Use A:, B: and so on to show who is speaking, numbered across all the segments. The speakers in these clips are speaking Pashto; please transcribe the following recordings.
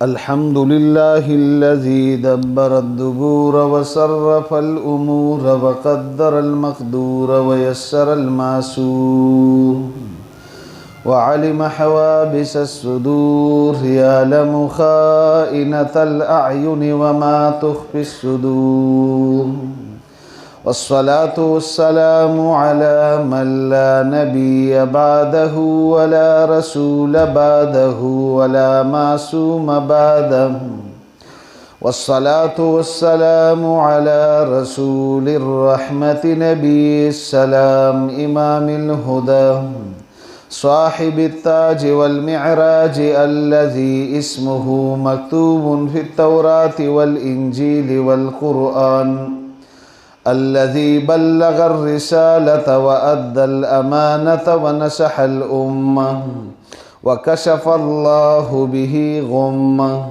A: الحمد لله الذي دبر الدبور وصرف الأمور وقدر المقدور ويسر المعسور وعلم حوابس الصدور يعلم خائنة الأعين وما تخفي الصدور والصلاة والسلام على من لا نبي بعده ولا رسول بعده ولا معصوم بعده والصلاة والسلام على رسول الرحمة نبي السلام إمام الهدى صاحب التاج والمعراج الذي اسمه مكتوب في التوراة والإنجيل والقرآن الذي بلغ الرسالة وأدى الأمانة ونصح الأمة وكشف الله به غمة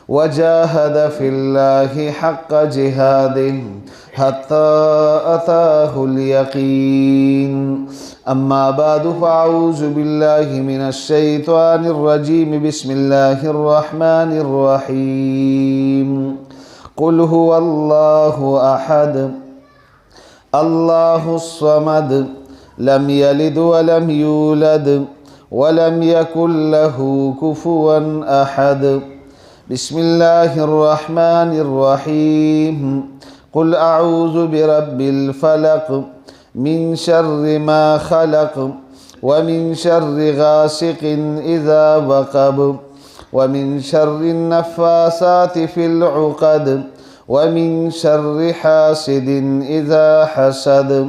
A: وجاهد في الله حق جهاده حتى أتاه اليقين أما بعد فأعوذ بالله من الشيطان الرجيم بسم الله الرحمن الرحيم قل هو الله أحد الله الصمد لم يلد ولم يولد ولم يكن له كفوا أحد بسم الله الرحمن الرحيم قل أعوذ برب الفلق من شر ما خلق ومن شر غاسق إذا وقب ومن شر النفاثات في العقد ومن شر حاسد إذا حسد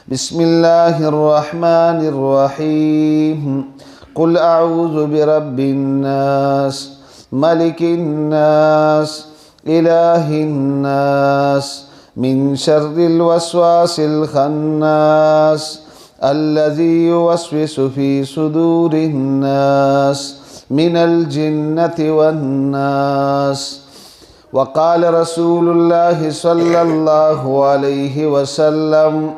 A: بسم الله الرحمن الرحيم قل أعوذ برب الناس ملك الناس إله الناس من شر الوسواس الخناس الذي يوسوس في صدور الناس من الجنة والناس وقال رسول الله صلى الله عليه وسلم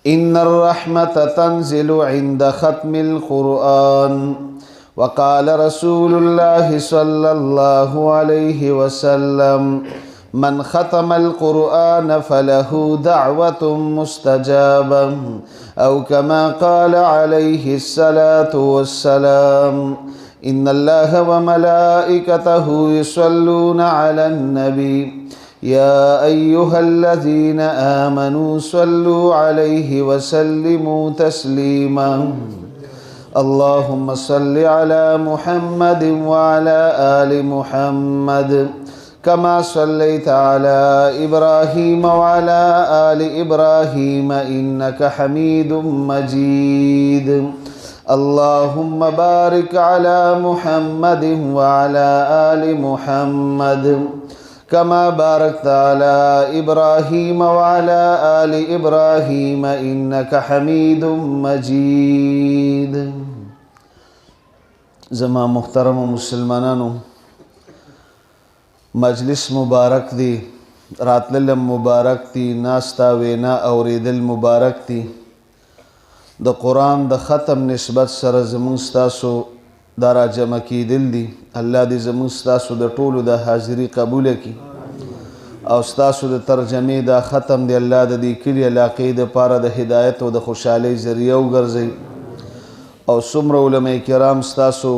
A: إن الرحمة تنزل عند ختم القرآن وقال رسول الله صلى الله عليه وسلم من ختم القرآن فله دعوة مستجابة أو كما قال عليه الصلاة والسلام إن الله وملائكته يصلون على النبي يا أيها الذين آمنوا صلوا عليه وسلموا تسليما اللهم صل على محمد وعلى آل محمد كما صليت على إبراهيم وعلى آل إبراهيم إنك حميد مجيد اللهم بارك على محمد وعلى آل محمد كما باركت على إبراهيم وعلى آل إبراهيم إنك حميد مجيد زما محترم مسلمانانو مجلس مبارک دی راتللم مبارک دی ناستا وینا اوریدل مبارک دی د قرآن د ختم نسبت سره زمونږ ستاسو دا را جمع کیدل دي الله دې زمونږ ستاسو د ټولو د حاضري قبوله کړي او ستاسو د ترجمې دا ختم دی الله د دې کلي علاقې دپاره د هدایت او د خوشحالۍ ذریعه وګرځوي او څومره علما کرام ستاسو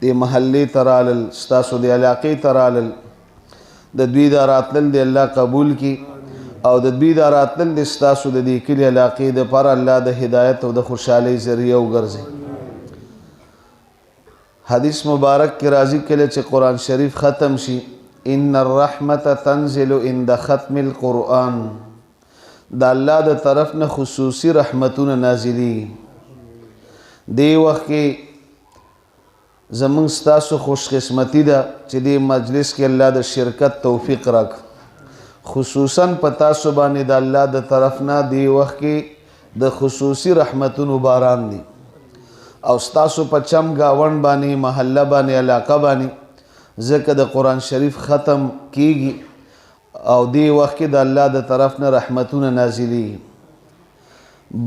A: دې محلې ته رالل ستاسو د علاقې ته رالل د دوی دا راتلل دی الله قبول کړي او د دوی دا راتلل د ستاسو د دې کلي علاقې دپاره الله د هدایت او د خوشحالۍ ذریعه وګرځي حدیث مبارک کې راځي کله چې قرآن شریف ختم شي ان الرحمة تنزل عند ختم القرآن د الله د طرف نه خصوصي رحمتونه نازلي دی وخت کې زمونږ ستاسو خوش قسمتی ده چې دې مجلس کې الله د شرکت توفیق راک خصوصاً په تاسو باندې د الله د طرف نه دی وخت کې د خصوصي رحمتونو باران دي او ستاسو په چم گاون باندې محله باندې علاقه باندې ځکه د قرآن شریف ختم کیږي او دی وخت کې د الله د طرف نه رحمتونه نازلي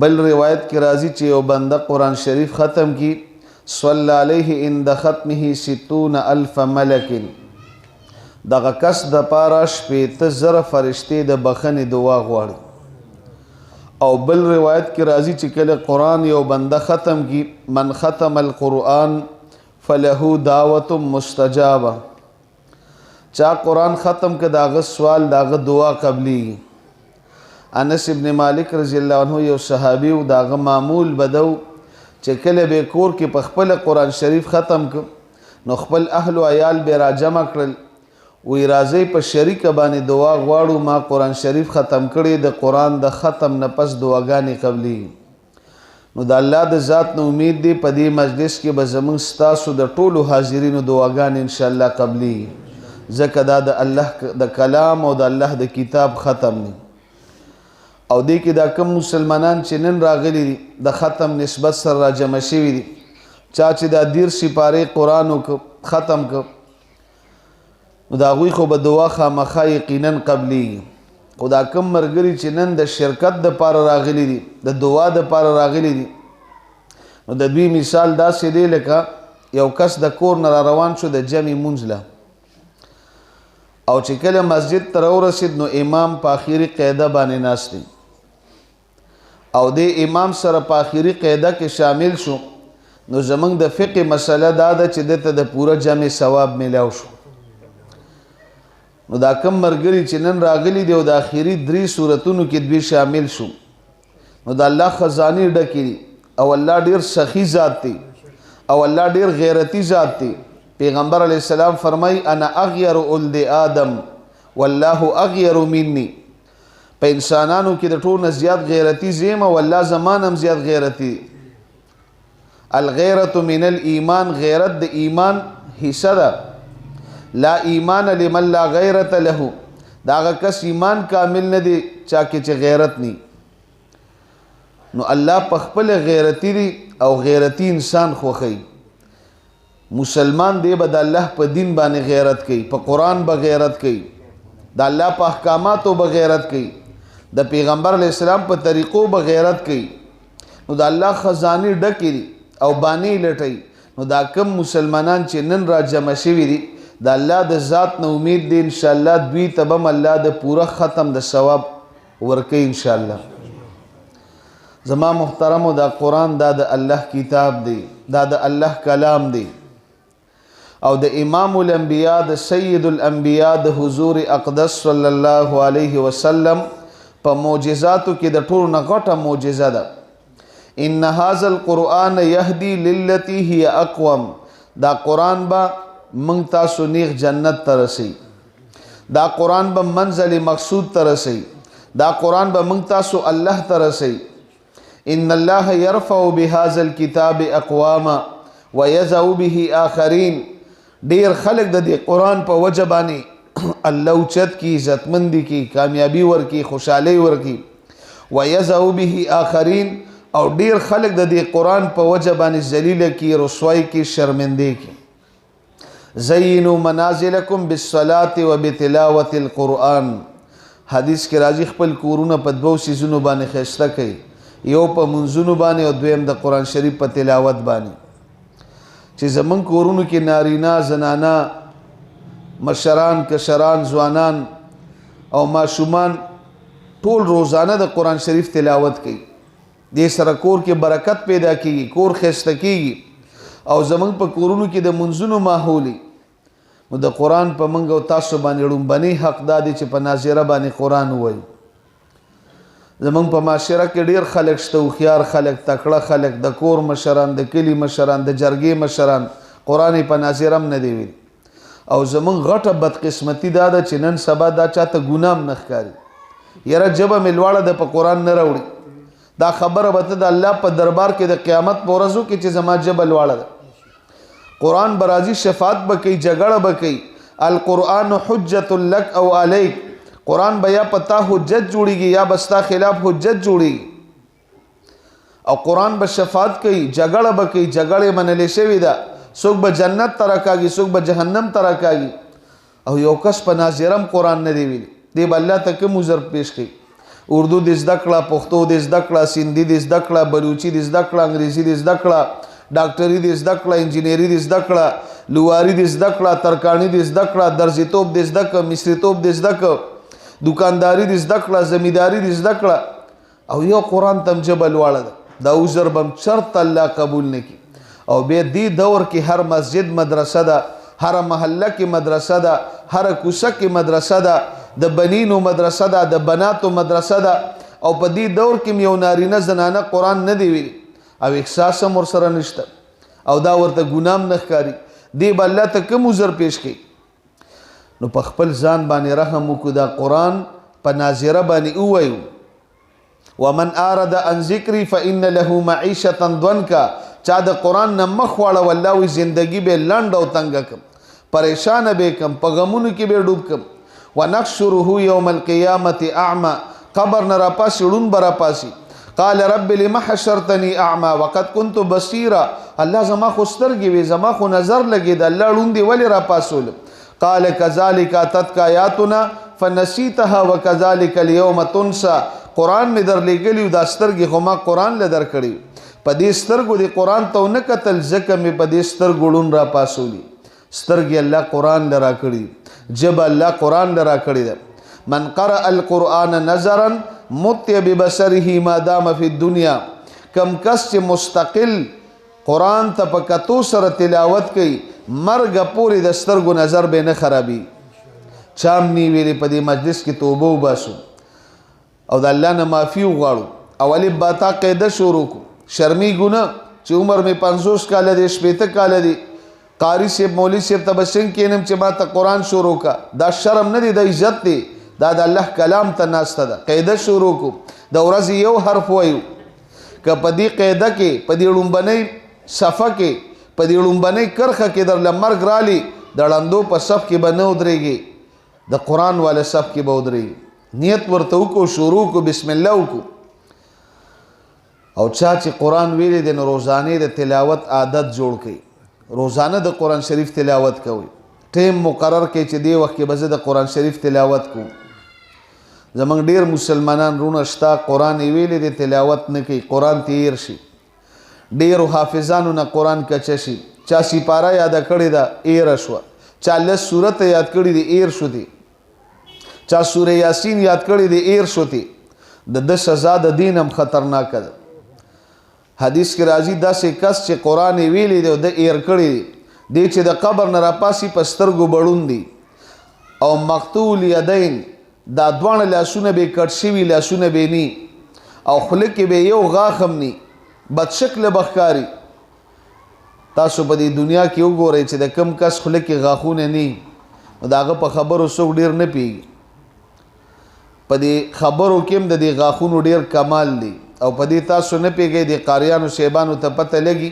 A: بل روایت کې راځي چې یو بنده قرآن شریف ختم کی صلی علیه عند ختمه 60,000 ملک. دغه کس د پاره 80,000 فرشتې د بخنې دعا غواړي. او بل روایت کې راځي چې کله قرآن یو بنده ختم کی، من ختم القرآن فله دعوت مستجابه. چا قرآن ختم که داغه سوال داغه دعا قبلی. انس ابن مالک رضی اللہ عنہ یو صحابی و داغه معمول بدو چې کله به کور کې په خپل قرآن شریف ختم ک نو خپل اهل و عیال به را جمع کړل، وی راځي په شریک باندې دعا غواړو، ما قرآن شریف ختم کړي، د قرآن د ختم نه پس دعاګانې قبلی. نو د الله د ذات نه امید دی په دې مجلس کې به زمونږ ستاسو د ټولو حاضرینو دعاګانې انشاءالله قبلی، ځکه دا د الله د کلام او د الله د کتاب ختم دی. او دې کې دا کم مسلمانان چې نن راغلي دي د ختم نسبت سره را جمع شوي دي، چا چې دا 13 سپارې قرآن ختم ک نو د هغوی خو به دعا خامخا یقینا قبلی. خو دا کم ملګري چې نن د شرکت دپاره راغلي دي، د دعا دپاره راغلي دي، نو د دوی مثال داسې دی لکه یو کس د کور نه را روان شو د جمع مونځ له، او چې کله مسجد ته راورسېد نو امام په آخري قاعده باندې ناست دی، او د امام سره په آخري قاعده کې شامل شو، نو زمونږ د فقه مسله دا ده چې دته د پوره جمع ثواب میلاو شو. نو دا کم مرګري چې نن راغلي دی او د آخري 3 صورتونو کې دوی شامل شو، نو د الله خزانې ډکې دي، او الله ډیر سخي ذات دی، او الله ډیر غیرتی ذات دی. پیغمبر علیہ السلام فرمای انا اغیر ولد آدم والله اغیر منی. په انسانانو کې د ټولو نه زیات غیرتی زیم او الله زمان هم زیات غیرتی. الغیرت من الایمان، غیرت د ایمان حصہ ده. لا ایمان لمن لا غیرت له، داغه کس ایمان کامل نه دی چا کې چې غیرت نی. نو الله په خپل غیرتی دی او غیرتی انسان خوخی. مسلمان دی به د الله په دین باندې غیرت کوي، په قرآن به غیرت کوي، د الله په احکاماتو به غیرت کوي، د پیغمبر علیہ السلام په طریقو به غیرت کوي. نو د الله خزانې ډکې دي او بانی لټي. نو دا کم مسلمانان چې نن را جمع شوي دي د الله د ذات نه امید دی انشاءالله دوی ته به الله د پوره ختم د ثواب ورکوي انشاءالله. زما محترمو دا قرآن دا د الله کتاب دی، دا د الله کلام دی، او د امام الانبیاء د سید الانبیاء د حضور اقدس صلی الله علیه وسلم په معجزاتو کې د ټولو نه غټه معجزه ده. ان هذا القرآن یهدی للتی هی اقوم. دا قرآن با منگ تاسو نیغ جنت ترسی، دا قرآن با منزل مقصود ترسی، دا قرآن با منگ تاسو اللہ ترسی. ان اللہ یرفع بهذا الكتاب اقواما ویزعو به آخرین. ډیر خلق د دې قرآن په وجه باندې الله اوچت کی، عزتمندی کی، کامیابی ورکی، خوشحالی ورکی. ویزعو به آخرین، او ډیر خلق د دې قرآن په وجه باندې ذلیل کی، رسوائی کی، شرمندے کی. زینوا منازلکم بالصلاة وبتلاوة القرآن. حدیث کې راځي خپل کورونه په 2 سیزونو باندې ښایسته کوي، یو په منځونو باندې او دویم د قرآن شریف په تلاوت باندې. چې زمونږ کورونو کې نارینا زنانا، مشران، کشران، ځوانان او ماشومان ټول روزانه د قرآن شریف تلاوت کوي. دې سره کور کې برکت پیدا کیږي، کور ښایسته کیږي، او زمونږ په کورونو کې د منځونو ماحولي. نو د قرآن په منګ او تاسو باندې ړومبني حق دا دی چې په ناظره باندې قرآن ووایي. زمونږ په معاشره کې ډیر خلک شته، هوښیار خلک، تکړه خلک، د کور مشران، د کلی مشران، د جرګې مشران، قرآن په ناظره هم نه دی ویلي. او زمونږ غټه بدقسمتي دا ده چې نن سبا دا چاته ګناه هم نه ښکاري. یاره ژبه مې لوړه ده په قرآن نه راوړي. دا خبره به ته د الله په دربار کې د قیامت په ورځو کې چې زما ژبه لوړه ده. قرآن به راځي شفاعت به کوي، جګړه به کوي. القرآن حجت لک او علیک. قرآن به یا پتا حجت جوړیږي یا بستا خلاف حجت جوړیږي. او قرآن به شفاعت کوي، جګړه به کوي، جګړه منلې شوې ده. څوک به جنت ته راکاږي، څوک به جهنم ته راکاږي. او یو کس په ناظرم قرآن نه دی ویلی، دی به الله ته کوم عذر پیش کوي. اردو دې زده کړه، پښتو دې زده کړه، سندي دې زده کړه، بلوچي دې زده کړه، انګریزي دې زده کړه، ډاکټري دې زده کړه، انجینري دې زده کړه، لواري دې زده کړه، ترکاڼي دې زده کړه، درزیتوب دې زده کړه، مصریتوب دې زده کړه، دکانداري دې زده کړه، زمینداري دې زده کړه، او یو قرآن تم ژبه لوړه ده، دا عذر به هم چرته الله قبول نه کړي. او بیا دې دور کې هر مسجد مدرسه ده، هر محله کې مدرسه ده، هر کوڅه کې مدرسه ده، د بنینو مدرسه ده، د بناتو مدرسه ده. او په دې دور کې یو نارینه زنانه قرآن نه دی ویلی او احساس هم ورسره نشته او دا ورته ګنام نه ښکاري، دې به الله ته کوم عذر پیش کړي؟ نو په خپل ځان باندې رحم وکړو، دا قرآن په ناظره باندې ووایو ومن اعرض عن ذکري فإن له معیشة ضنکا. چا د قرآن نه مخ واړه والله وي زندگی به لنډ او تنګه کم، پریشانه به کم، په غمونو کې به ډوب کم. ونحشره یوم القیامة اعمى، قبر نه راپاسي ړوند به راپاسي. قال رب لم حشرتني اعمى وقد كنت بصيرا. الله زما خو سترګې وې، زما خو نظر لګېد، الله ړوند دې ولې راپاسول؟ قال كذلك اتتك آیاتنا فنسیتها وكذلك اليوم تنسى. قرآن مې درلېږلی دا سترګې خو ما قرآن له درکړي، په دې سترګو دې قرآن ته ونه کتل ځکه مې په دې سترګو ړوند راپاسولي. سترګې الله قرآن له راکړي، ژبه الله قرآن له راکړې ده. من قرأ القرآن نظرا متع ببصره ما دام فی الدنیا. کم کس چې مستقل قرآن ته په کتو سره تلاوت کوي مرګ پورې د سترګو نظر به نه خرابي. چام نی ویلې په دې مجلس کې توبه وباسو او د الله نه معافي وغواړو او الف باتا قاعده شروع کو. شرمیږو نه چې عمر مې 50 کاله دی، 60 کاله دی، قاری صاحب مولوی صاحب ته به څنګه کینم چې ما ته قرآن شروع کا. دا شرم نه دی، د عزت دی، دا د الله کلام ته ناسته ده. قاعده شروع کو، د ورځې یو حرف وایو، که په دې قاعده کې په دې لومبنۍ صفحه کې په دې لومبنۍ کرښه کې درله مرګ رالي، د ړندو په صف کې به نه ودرېږي، د قرآن والا صف کې به ودرېږي. نیت ورته وکړو، شروع کو، بسم الله وکړو. او چا چې قرآن ویلی دی نو روزانه د تلاوت عادت جوړ کړي، روزانه د قرآن شریف تلاوت کوي. ټیم مقرر کړي چې دې وخت کې به زه د قرآن شریف تلاوت کوم. زمونږ ډیر مسلمانان رونه شته قرآن یې ویلی دی تلاوت نه کوي، قرآن تیر شي. ډیرو حافظانو نه قرآن کچه شي، چا سپاره یاده کړې ده ایره شوه، چا 10 سورته یاد کړي دي ایر شو دي، چا سوره یاسین یاد کړي دي ایر شو دي. د سزا د دین هم خطرناک ده. حدیث کې راځي داسې کس چې قرآن یې ویلی دی او د ایر کړي دی چې د قبر نه راپاسي په سترګو بړون دي او مقتول یدین، دا دواړه لاسونه به کټ شوي، لاسونه به ني او خوله کې به یو غاښ هم ني، بد شکله به ښکاري. تاسو په دې دنیا کې وګورئ چې د کم کس خوله کې غاښونه ني نو د هغه په خبرو څوک ډېر نه پوهېږي. په دې خبرو کې هم د دې غاښونو ډېر کمال دی او په دې تاسو نه پوهېږئ، د قاریانو صاحبانو ته پته لګي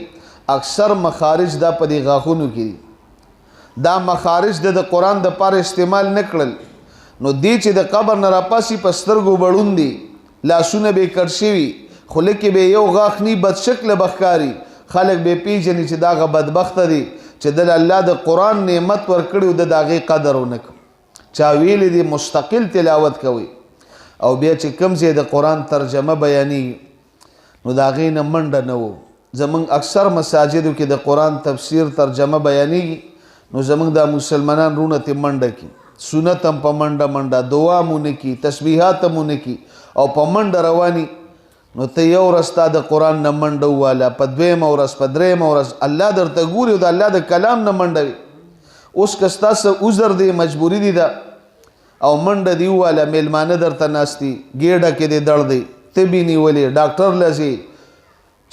A: اکثر مخارج دا په دې غاښونو کې دي. دا مخارج د قرآن د پاره استعمال نه کړل نو دی چې د قبر نه راپاسي په سترګو بړون دي، لاسونه به کټ شوي، خوله کې به یو غاښ ني، بد شکله به ښکاري. خلک به پیژني چې دا هغه بدبخته دی چې د الله د قرآن نعمت ورکړي او د هغې قدر ونه کړي. چا ویلی دی مستقل تلاوت کوي او بیا چې کوم ځای د قرآن ترجمه بیانېږي نو د هغې نه منډه نه و. زمونږ اکثر مساجدو کې د قرآن تفسیر ترجمه بیانېږي نو زمونږ دا مسلمانان رونه ترې منډه کړي، سنت هم په منډه منډه، دعا هم ونه کړي، تسبیحات هم ونه کړي او په منډه رواني. نو ته یو ورځ ستا د قرآن نه منډه وواله، په 2مه ورځ، په 3مه ورځ الله درته ګوري او د الله د کلام نه منډه وي. اوس که ستاسو عذر دی، مجبوري دي ده او منډه دی وواله، میلمانه درته ناستي، ګېډه کې دې درد دی، طبي نیولې، ډاکټر له ځې،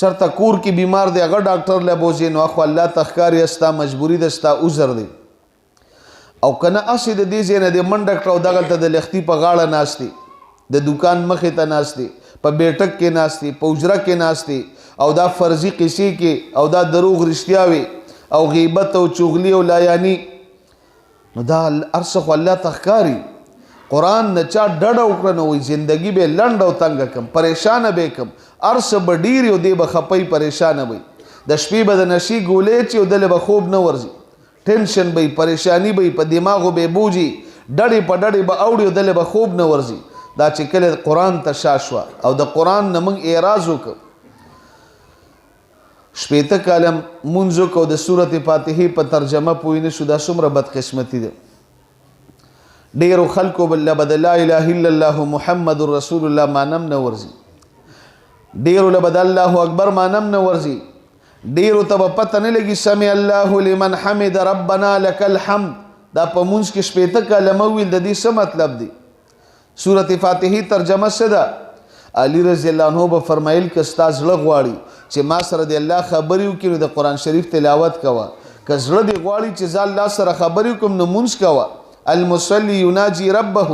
A: چېرته کور کې بیمار دی هغه ډاکټر له بوځې، نو خو الله ته ښکاري ستا مجبوري ده، ستا عذر دی. او که نه هسې د دې ځای نه دې منډه کړه او دغلته د لښتي په غاړه ناستې، د دوکان مخې ته ناستې، په بیټک کې ناستې، په حجره کې ناستې او دا فرضي قصې کې او دا دروغ رښتیا وي او غیبت او چغلي او لایاني، نو دا هر څه خو الله ته ښکاري. قرآن نه چا ډډه وکړه نو وایي زندګي به لنډ او تنګه کم، پریشانه به کم، هر څه به ډېر او دی به خپئ، پریشانه وي. د شپې به د نشي ګولې چې او دله به خوب نه ورځي، ټینشن به پریشانی به په دماغو به بوجي، ډډې په ډډې به اوړي او دله به خوب نه ورځي. دا چې کله قرآن ته شا شوه او د قرآن نه موږ اعراض وکړو، شپېته کاله مونځ وکړو د سورة فاتحې په ترجمه پوه نه شو، دا څومره بدقسمتي ده. ډېرو خلکو به د لا اله الا الله محمد رسول الله مانم نه ورځي، ډېرو له به د الله اکبر مانم نه ورځي، ډېرو ته به پته نه لګي سمع الله لمن حمد ربنا لك الحمد. دا په مونځ کې شپېته کلمه ویل، د دې څه مطلب دی؟ سورة فاتحې ترجمه څه ده؟ علی رضی الله عنه به فرمایل که ستا زړه غواړي چې ما سره د الله خبرې وکړي نو د قرآن شریف تلاوت کوه، که زړه دې غواړي چې زه الله سره خبرې وکړم نو مونځ کوه. المصلي یناجي ربه،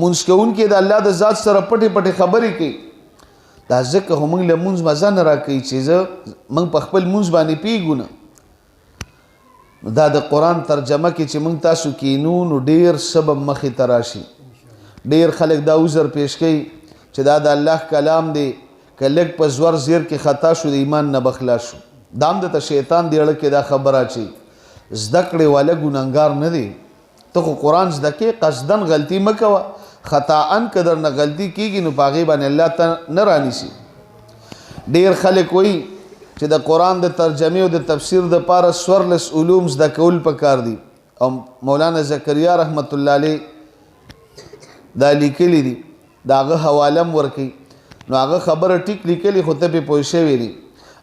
A: مونځ کوونکی د الله د ذات سره پټې پټې خبرې کوي. دا ځکه خو موږ له مونځ مزه نه راکوي چې موږ په خپل مونځ باندې پوهېږو نه. نو دا د قرآن ترجمه کې چې موږ تاسو کینو نو ډېر سبب مخې ته راشي. ډېر خلک دا عذر پیش کوي چې دا د الله کلام دی، که لږ په زور زیر کې خطا شو د ایمان نه بخلا شو. دا هم درته شیطان دی اړه کې دا خبره اچوي. زده کړې والا ګنهګار نه دی، ته خو قرآن زده کې قصدن غلطي مه کوه، خطاً که درنه غلطي کېږي نو په هغې باندې الله ته نه رانیسي. ډېر خلک وایي چې د قرآن د ترجمې او د تفسیر دپاره 14 علوم زده کول پکار دي، او مولانا زکریا رحمت الله علیه دا لیکلی دي، د هغه حواله م ورکوي. نو هغه خبره ټیک لیکلي خو ته پې پوه شوی دي.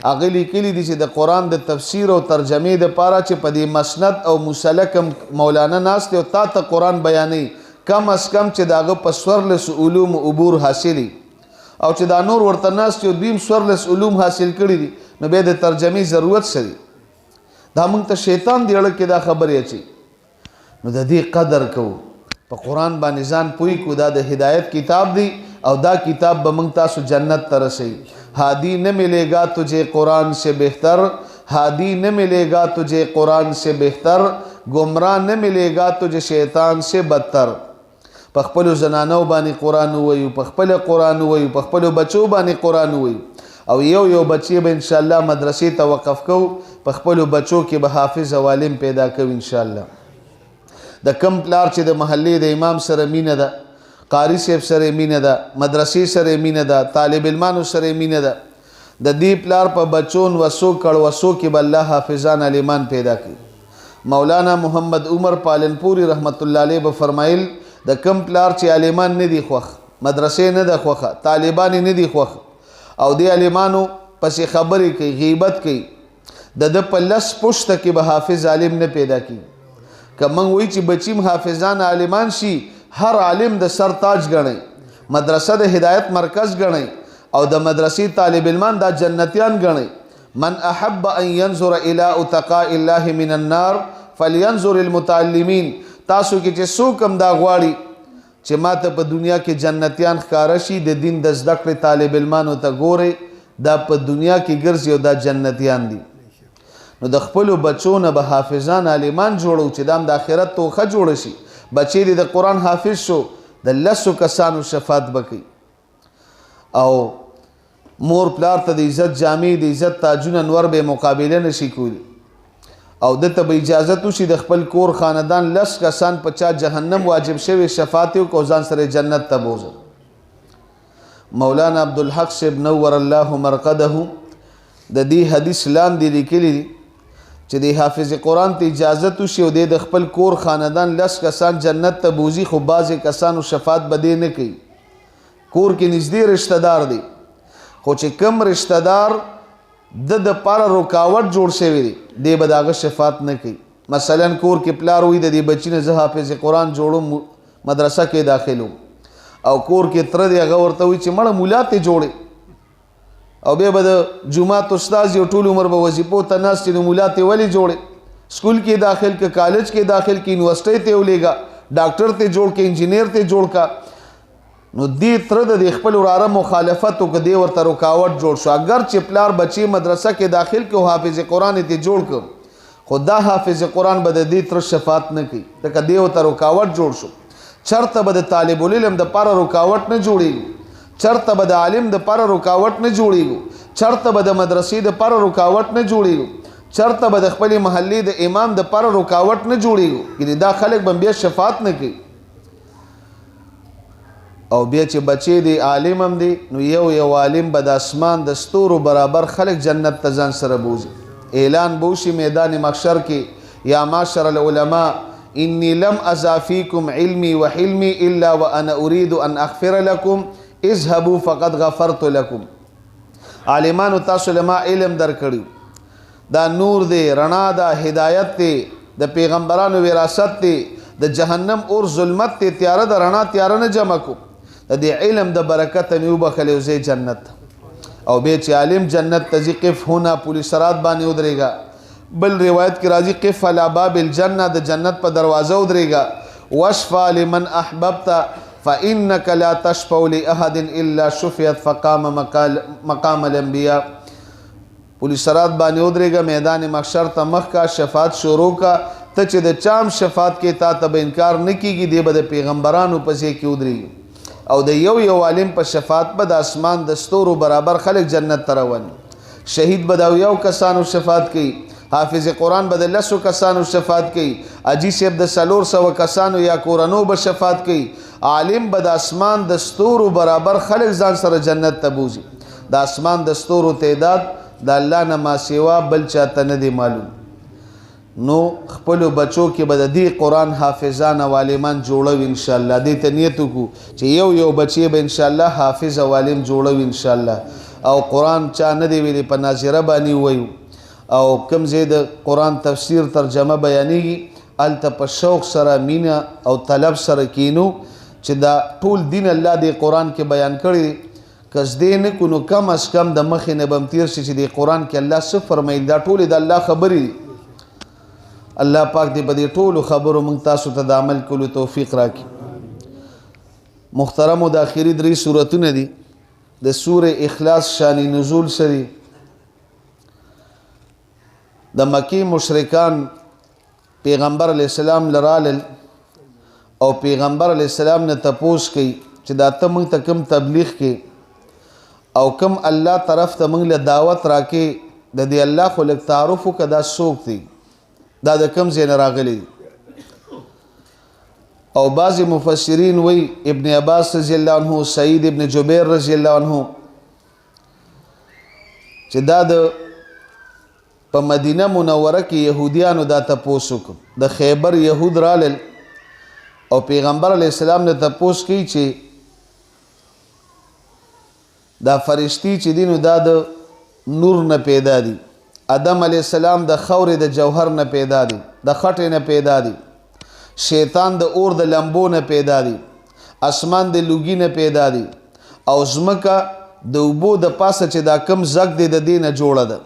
A: هغه لیکلي دي چې د قرآن د تفسیر او ترجمې دپاره چې په دې مسند او مسلک مولانا ناست دی او تا ته قرآن بیانوي، کم از کم چې د هغه په 14 علوم عبور حاصلي، او چې دا نور ورته ناست یو دوی 14 علوم حاصل کړي دي، نو بیا د ترجمې ضرورت څه دی؟ دا موږ ته شیطان دی اړه کې دا خبرې اچي. نو د دې قدر کوو، په قرآن باندې ځان پوی کو. دا د ہدایت کتاب دی او دا کتاب به موږ تاسو جنت ته رسوي. ہادی نہ ملے گا تجھے قرآن سے بہتر، ہادی نہ ملے گا تجھے قرآن سے بہتر، گمراہ نہ ملے گا تجھے شیطان سے بدتر. په خپلو زنانو باندې قرآن ووایو، په خپله قرآن ووایو، په خپلو بچو باندې قرآن ووایو، او یو بچی به انشاءالله مدرسې ته وقف کوو، په خپلو بچو کې به حافظ او عالم پیدا کوو انشاءالله. د کم پلار چې د محلې د امام سره مینه ده، قاری صاحب سره مینه ده، مدرسې سره مینه ده، طالب علمانو سره مینه ده، د دې پلار په بچون وسو کړوسو کې به الله حافظان عالمان پیدا کړي. مولانا محمد عمر پالنپوری رحمت الله علیه به فرمایل د کم پلار چې عالمان نه دي خوښ، مدرسې نه ده خوښه، طالبان نه دي خوښ، او د عالمانو پسې خبرې کوي، غیبت کوي، د په لس پشته کې به حافظ عالم نه پیدا کړي. که موږ وایو چې بچیم حافظان عالمان شي، هر عالم د سر تاج ګڼئ، مدرسه د هدایت مرکز ګڼئ، او د مدرسې طالب علمان دا جنتیان ګڼئ. من احب ان ينظر الى اتقاء الله من النار فلينظر المتعلمين. تاسو کې چې څوک هم دا غواړي چې ماته په دنیا کې جنتیان ښکاره شي، د دین د زده کړې طالب علمانو ته ګورئ، دا په دنیا کې ګرځي او دا جنتیان دي. نو د خپلو بچو نه به حافظان عالمان جوړو چې دا هم د آخرت توښه جوړه شي. بچی دې د قرآن حافظ شو، د 10 کسانو شفاعت به کوي، او مور پلار ته د عزت جامې، د عزت تاجونه نور به مقابله نشي کولی، او دته به اجازت وشي د خپل کور خاندان 10 کسان په چا جهنم واجب شوی شفاعت کو ځان سره جنت ته بوزه. مولانا عبدالحق صاحب نور الله مرقده د دې حدیث لاندې لیکلی دي چې د حافظ قرآن ته اجازت وشي او د خپل کور خاندان 10 کسان جنت ته بوزي، خو بعضې کسانو شفاعت به دې نه کوي. کور کې نږدې رشته دار دی، خو چې کم رشته دار د پاره رکاوټ جوړ شوی دی، دی به د هغه شفاعت نه کوي. مثلا کور کې پلار وایي د دې بچي نه زه حافظ قرآن جوړم، مدرسه کې داخلوم، او کور کې تره دی هغه ورته وایي چې مړه مولا ته جوړې، او بیا به د جومات استاذ یو ټول عمر به وظیفو ته ناست نو مولا ته ولې جوړې؟ سکول کې داخل که کالج کې داخل کې یونیورسټۍ ته ولېږه، ډاکټر ته جوړ که انجینیر ته جوړ کا. نو دې تره د خپل وراره مخالفت وکړه، دې ورته رکاوټ جوړ شو. اگر چې پلار بچی مدرسه کې داخل که او حافظ قرآن ته جوړ کړ، خو دا حافظ قرآن به د دې تره شفاعت نه کوي، ځکه دې ورته رکاوټ جوړ شو. چرته به د طالب العلم دپاره رکاوټ نه جوړېږي، چرته به د عالم دپاره رکاوټ نه جوړېږي، چرته به د مدرسې دپاره رکاوټ نه جوړېږي، چرته به د خپلې محلې د امام دپاره رکاوټ نه جوړېږي. یعنې دا خلک به بیا شفاعت نه کوي. او بیا چې بچی دی عالم هم دی نو یو عالم به د اسمان د ستورو برابر خلق جنت ته ځان سره بوزي. اعلان بوشي میدان محشر کې یا معشر العلماء انی لم اضافیکم علمی و حلمی الا وانا اريد ان اغفر لكم اذهبوا فقد غفرت لكم. عالمانو تاسو لما علم درکړو دا نور دی رڼا دا هدایت دی د پیغمبرانو وراثت دی د جهنم اور ظلمت دی تیاره د رڼا تیاره نه جمع کو د دې علم د برکت نیو بخلو زی جنت او به چې عالم جنت تزي قف هنا پولیس رات باندې ودرېګا. بل روایت کې راځي قف على باب الجنه د جنت په دروازه ودرېګا واشفع لمن احببت فانك لا تشفع لاحد الا شفيت فقام مقام الانبياء. پولیس رات باندې ودرېګا میدان محشر ته مخ کا شفاعت شروع کا ته چې د چام شفاعت کې تا ته انکار نکېږي دی به د پیغمبرانو پسې کې ودرېږي او د یو عالم په شفاعت به د اسمان د ستورو برابر خلق جنت ته روان. شهید به د یو کسانو شفاعت کوي، حافظ قرآن به د 10 کسانو شفاعت کوي، حاجي صاحب د 400 کسانو یا کورنو به شفاعت کوي، عالم به د اسمان د ستورو برابر خلق ځان سره جنت ته بوزي. د اسمان د ستورو تعداد د الله نه ما سوا بل چاته نه دی معلوم. نو خپلو بچو کې به د دې قرآن حافظان او عالمان جوړو ان شاء الله. دې ته نیت وکړو چې یو بچی به ان شاء الله حافظ او عالم جوړو ان شاء الله. او قرآن چا نه دی ویلي په ناظره باندې وایو او کوم ځای د قرآن تفسیر ترجمه بیانېږي هلته په شوق سره مینه او طلب سره کینو چې دا ټول دین الله دې قرآن کې بیان کړی. کس دې نه کو نو کم از کم د مخې نه به م تیر شي چې دې قرآن کې الله څه فرمایي. دا ټولې د الله خبرې دي. الله پاک دې په دې ټولو خبرو موږ تاسو ته د عمل کولو توفیق راکړي. محترمو د آخري 3 سورتونه دي د سوره اخلاص شان نزول سری. د مکی مشرکان پیغمبر علیہ السلام لرالل او پیغمبر علیہ السلام نه تپوس کوي چې دا ته موږ ته کوم تبلیغ کې او کوم الله طرف ته موږ له دعوت راکې د دې الله خو لږ تعارف وکړه دا څوک دی، دا د کوم ځای نه راغلی. او بعض مفسرین وی ابن عباس رضی الله عنه، سعید ابن جبیر رضی الله عنه چې دا د په مدینه منوره کې يهوديانو دا تپوس وکړ. د خیبر يهود رالل او پیغمبر علیہ السلام نه تپوس کوي چې دا فرشتي چې دي نو دا د نور نه پیدا دي، آدم علیہ السلام د خورې د جوهر نه پیدا دي، د خټې نه پیدا دي، شیطان د اور د لمبو نه پیدا دي، اسمان د لوګي نه پیدا دي، او ځمکه د اوبو د پاسه چې دا کم زګ دی د دې نه جوړه ده.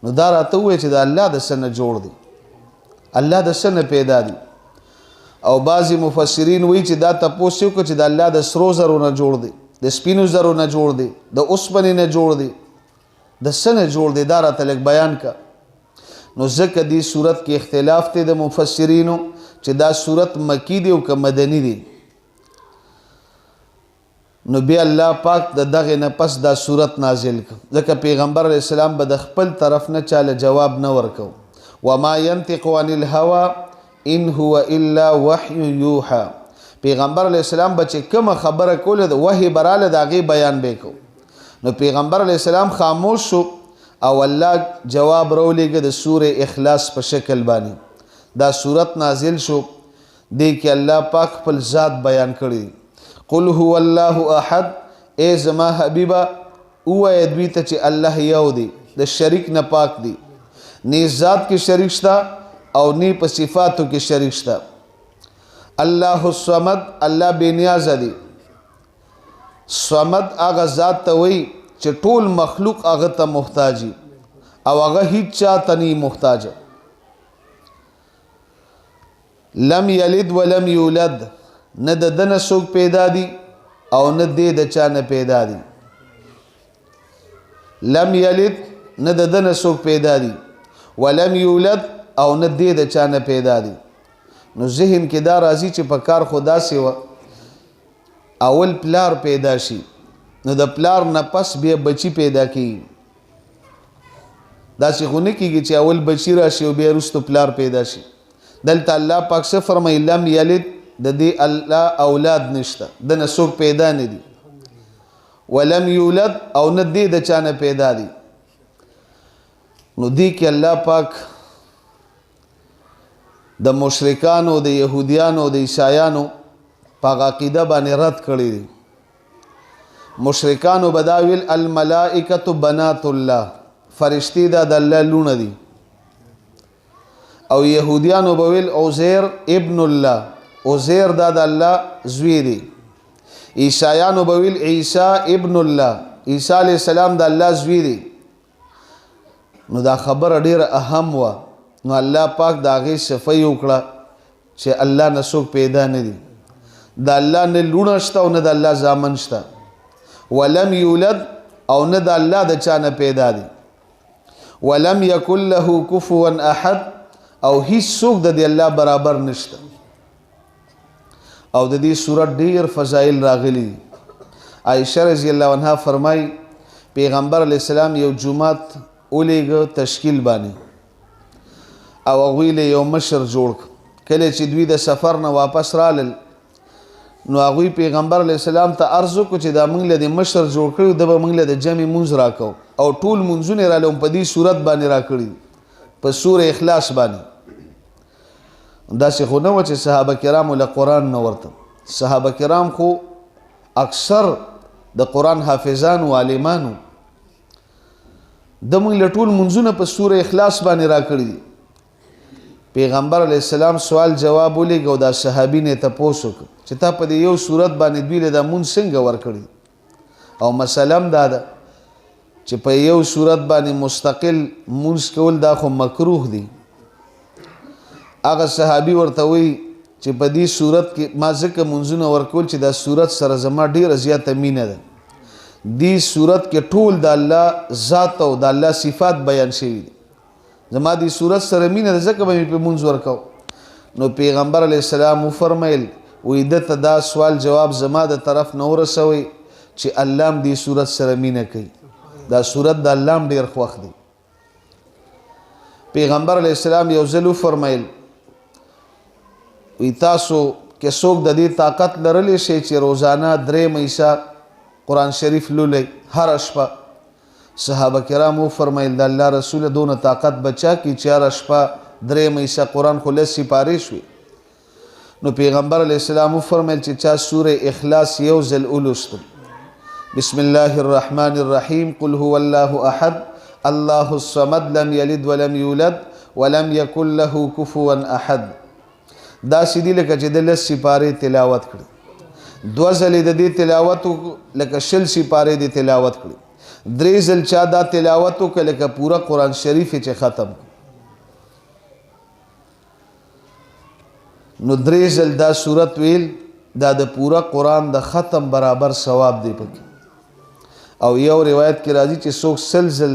A: نو دا راته ووایي چې د الله د څه نه جوړ دی، الله د څه نه پیدا دي. او بعضې مفسرین وایي چې دا تپوس یې وکړه چې د الله د سرو زرو نه جوړ دی، د سپینو زرو نه جوړ دی، د اوسپنې نه جوړ دی، د څه نه جوړ دی، دا راته لږ بیان کا. نو ځکه دې صورت کې اختلاف دی د مفسرینو چې دا صورت مکی دی او که مدنی دی. نو بیا الله پاک د دغه نه پس دا صورت نازل کړ ځکه پیغمبر علیہ السلام به د خپل طرف نه چاله جواب نه ورکو. وما ينطق عن الهوى ان هو الا وحي يوحى. پیغمبر علیہ السلام به چې کومه خبره کوله د وحی براله د هغې بیان به کو. نو پیغمبر علیہ السلام خاموش شو او الله جواب راولېږه د سوره اخلاص په شکل باندې. دا صورت نازل شو دی کې الله پاک خپل ذات بیان کړی. قل هو الله احد، اے زما حبیبا اوایه دوی ته چې الله یو دی، د شریک نه پاک دی، نه ذات کې شریک شته او نه په صفاتو کې شریک شته. الله الصمد، الله بے نیاز دی. صمد هغه ذات ته وایي چې ټول مخلوق هغه ته محتاجي او هغه هیڅ چا ته نه محتاج. لم یلد ولم یولد، نه د دنه څوک پیدا دي او نه دې د چا نه پیدا دي. لم یلد، نه د دنه څوک پیدا دي، ولم یولد او نه دې د چا نه پیدا دي. نو ذهن کې دا راځي چې په کار خدا سی و اول پلار پیدا شي نو د پلار نه پس بیا بچی پیدا کیږي. داسې خو نه کېږي چې اول بچی راشي او بیا وروسته پلار پیدا شي. دلته الله پاک څه فرمایي؟ لم یلد د دې الله اولاد نشته، دنه څوک پیدا نه دي. ولم یولد او نه دې د چا نه پیدا دي. نو دې کې الله پاک د مشرکانو، د یهودیانو، د عیسایانو په عقیده باندې رد کړی دی. مشرکانو به دا ویل الملائکة بنات الله، فرشتي دا د الله لونه دي. او یهودیانو به ویل عزیر ابن الله، عزیر دا د الله زوی دی. عیسایانو به ویل عیسی ابن الله، عیسی علیہ السلام د الله زوی دی. نو دا خبره ډیره اهم وه. نو الله پاک د هغې صفه وکړه چې الله نه څوک پیدا نه دي، د الله نه لونه شته او نه د الله زامن شته. ولم یولد او نه د الله د چا نه پیدا دي. ولم یکن له کفوا احد او هیڅ څوک د دې الله برابر نشته. او د دې صورت ډیر فضایل راغلي. عائشہ رضی الله عنها فرمای پیغمبر علیه السلام یو جمعات ولیږه تشکیل باندې او هغوی له یو مشر جوړ. کله چې دوی د سفر نه واپس رالل نو هغوی پیغمبر علیه السلام ته عرض وکړو چې دا موږ له د مشر جوړ کړي، د به موږ له د جمع مونځ راکو. او ټول مونځونه راله په دې صورت باندې راکړي، په سوره اخلاص باندې. داسې خو نه و چې صحابه کرامو له قرآن نه ورته. صحابه کرام خو اکثر د قرآن حافظان و عالمانو، د موږ له ټول مونځونه په سوره اخلاص باندې راکړي دي. پیغمبر علیه السلام سوال جواب ولیږه او دا صحابي نه تپوس وکړه چې تا په دې یو صورت باندې دوی له دا مونځ څنګه ورکړي. او مسله هم دا ده چې په یو صورت باندې مستقل مونځ کول دا خو مکروه دي. هغه صحابي ورته وایي چې په دې صورت کې ما ځکه مونځونه ورکول چې دا صورت سره زما ډېره زیاته مینه ده. دې صورت کې ټول د الله ذات او د الله صفات بیان شوي دي. زما دې صورت سره مینه ده ځکه به مې په مونځ ورکو. نو پیغمبر علیه السلام وفرمیل وایي ده ته دا سوال جواب زما د طرف نه ورسوئ چې الله هم دې صورت سره مینه کوي. دا صورت د الله هم ډېر خوښ دی. پیغمبر علیه السلام یو ځل وفرمیل وی تاسو کې څوک د دې طاقت لرلی شي چې روزانه 3 میسه قرآن شریف لولئ هره شپه؟ صحابه کرام وفرمیل د الله رسول دونه طاقت بچا کی چې هره شپه 3 میسه قرآن خو 10 سپارې شوي. نو پیغمبر علیه السلام وفرمیل چې چا سوره اخلاص یو ځل ولوستل، بسم الله الرحمن الرحیم، قل هو الله احد الله الصمد لم یلد ولم یولد ولم یکن له کفوا احد. دا سیدی لکه چې د 10 سپارې تلاوت کړي، 2 ځلې د دې تلاوت لکه 20 سپارې د تلاوت کړي، 3 ځل چا دا تلاوت وکړه لکه پورا قرآن شریف چې ختم. نو 3 ځل دا صورت ویل دا د پورا قرآن د ختم برابر ثواب دی پکې. او یو روایت کې راځي چې څوک 100 ځل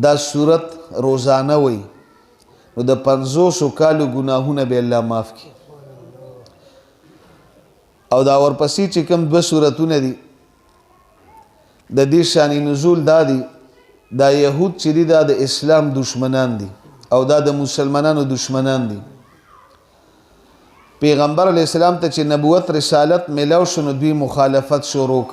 A: دا صورت روزانه وي نو د 500 کالو ګناهونه به الله معاف کړي. او دا ورپسې چې کوم 2 صورتونه دي د دې شان نزول دا دي، دا یهود چې دي دا د اسلام دشمنان دي او دا د مسلمانانو دشمنان دي. پیغمبر علیه السلام ته چې نبوت رسالت ملاو شو نو دوی مخالفت شروع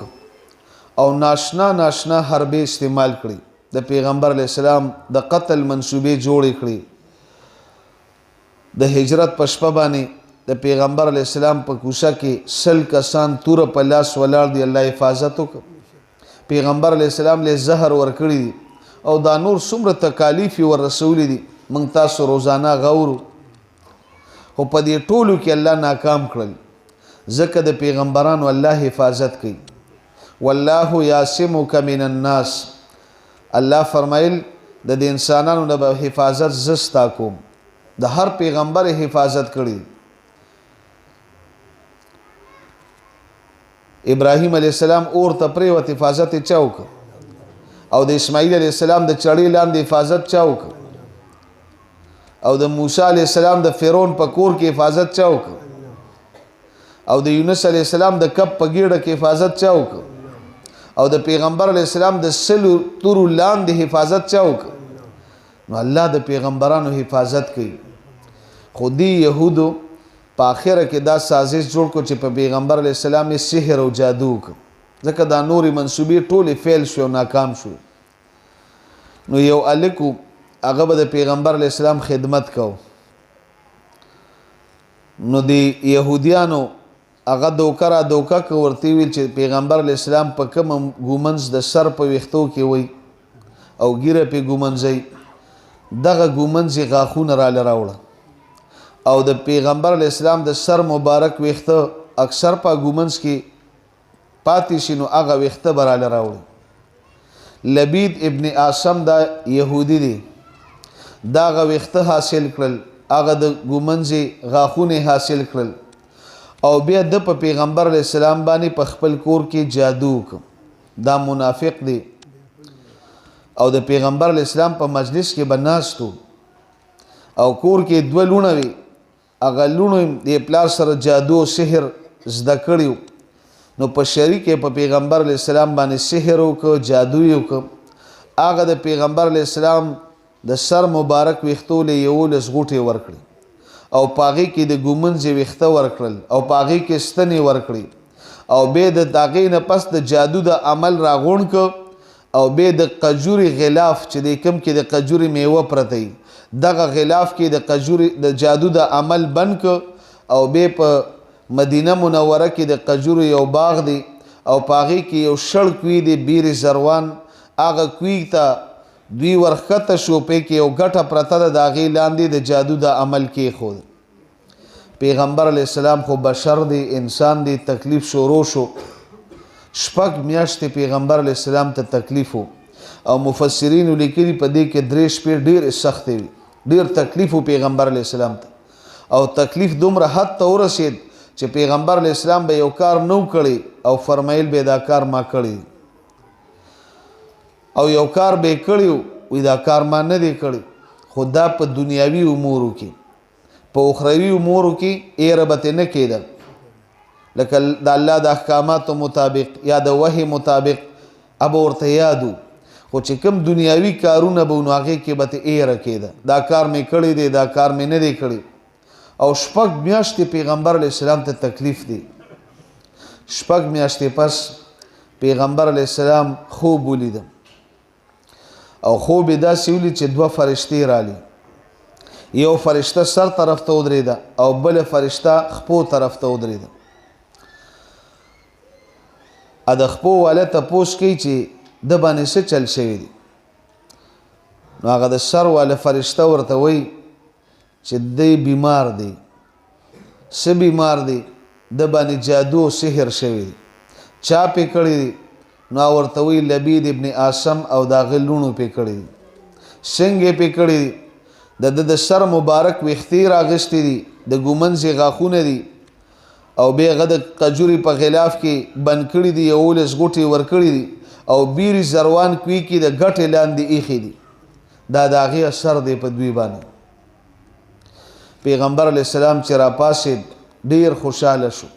A: او ناشنا حربې استعمال کړي. د پیغمبر علیه السلام د قتل منصوبې جوړې کړي. د هجرت په شپه باندې د پیغمبر علیه السلام په کوڅه کې 100 کسان توره په لاس ولاړ دي، الله حفاظت وکړي. پیغمبر علیه السلام له زهر ورکړي دي او دا نور څومره تکالیف ور رسولي دي موږ تاسو روزانه غورو. خو په دې ټولو کې الله ناکام کړل ځکه د پیغمبرانو الله حفاظت کوي. والله یعصمک من الناس، الله فرمایل د دې انسانانو د حفاظت زستا کوم. د هر پیغمبر حفاظت کړي. ابراهیم علیه السلام اور ته پریوت، حفاظت یې چا وکړ؟ او د اسماعیل علیه السلام د چړې لاندې حفاظت چا وکړ؟ او د موسی علیه السلام د فرعون په کور کې حفاظت چا وکړ؟ او د یونس علیه السلام د کب په ګیډه کې حفاظت چا وکړ؟ او د پیغمبر علیه السلام د 100 تورو لاندې حفاظت چا وکړ؟ نو الله د پیغمبرانو حفاظت کوي. خو دی یهودو په آخره کې دا سازش جوړ کړو چې په پیغمبر علیه السلام یې سحر او جادو وکړ، ځکه دا نورې منصوبې ټولې فیل شو او ناکام شو. نو یو هلک و، هغه به د پیغمبر علیه السلام خدمت کو. نو د یهودیانو هغه دوکه را دوکه که ورته ویل چې پیغمبر علیه السلام په کومه ګومنځ د سر په ویښتو کې وی او ګیره پې ګومنځئ، دغه ګومنځ یې غاښونه راله راوړه او د پیغمبر علیه السلام د سر مبارک ویښته اکثر په ګومنځ کې پاتې شي، نو هغه ویښته به راله راوړي. لبید ابن عاصم دا یهودي دی، دا هغه ویښته حاصل کړل، هغه د ګومنځ غاښونه حاصل کړل او بیا د په پیغمبر علیه السلام باندې په خپل کور کې جادو وکړ. دا منافق دی او د پیغمبر علیه السلام په مجلس کې به ناست و او کور کې دوه لوڼه وي، هغه لوڼو د پلار سره جادو او سحر زده کړي و، نو په شریک په پیغمبر علیه السلام باندې سحر وکړ، جادو یې وکړ. هغه د پیغمبر علیه السلام د سر مبارک ویښتو له 11 غوټې ورکړي او په هغې کې د ګومنځ ویښته ورکړل او په هغې کې ستنې ورکړي او بیا د هغې نه پس د جادو د عمل راغونډ کړ او بیا د قجوري غلاف چې د کوم کې د قجوري میوه پرته وي، دغه غلاف کې د قجوري د جادو د عمل بند کړ او بیا په مدینه منوره کې د قجورو یو باغ دی او په هغې کې یو شړ کوی دی بیر زروان، هغه کوی ته دوی ورخته شو، پې کې یو ګټه پرته ده، د هغې لاندې د جادو د عمل کېښود. پیغمبر علیه السلام خو بشر دی، انسان دی، تکلیف شروع شو. 6 میاشتې پیغمبر علیه السلام ته تکلیف و او مفسرینو لیکلي په دې کې 3 شپې ډېرې سختې وي، ډېر تکلیف و پیغمبر علیه السلام ته او تکلیف دومره حد ته ورسېد چې پیغمبر علیه السلام به یو کار نو کړی او فرمایل به دا کار ما کړی او یو کار به کړی وي دا کار ما نه دی کړی، خو دا په دنیاوي امورو کې، په اخروي امورو کې ایره به ترې نه کېده، لکه د الله د احکاماتو مطابق یا د وحی مطابق اب ورته یادو، خو چې کوم دنیاوي کارونه به نو هغې کې به ته ایره کېده، دا کار مې کړی دی، دا کار مې نه دی کړی. او 6 میاشتې پیغمبر علیه السلام ته تکلیف دی. 6 میاشتې پس پیغمبر علیه السلام خوب ولیده او خوب یې داسې ولید چې 2 فرشتې رالی، یو فرشته سر طرف ته ودرېده او بله فرشته خپو طرف ته ودرېده. د خپو والا تپوس کوي چې د باندې څه چل شوی دی، نو هغه د سر والا فرشته ورته وایي چې دی بیمار دی. څه بیمار دی؟ د باندې جادو او سحر شوی دی. چا پې کړی دی؟ نو ورته وایي لبید ابن عاصم او د هغې لوڼو پې کړی دی. څنګه یې پې کړی دی؟ د سر مبارک ویښتې راغښتې دي، د ګومنځ غاښونه دي او بیا هغه د قجوري په غلاف کې بند کړي دي، 11 غوټې ورکړي دي او بیرې زروان کوي کې د ګټې لاندې ایښي دي. دا د هغې اثر دی په دوی باندې. پیغمبر علیه السلام چې راپاسېد ډېر خوشحاله شو.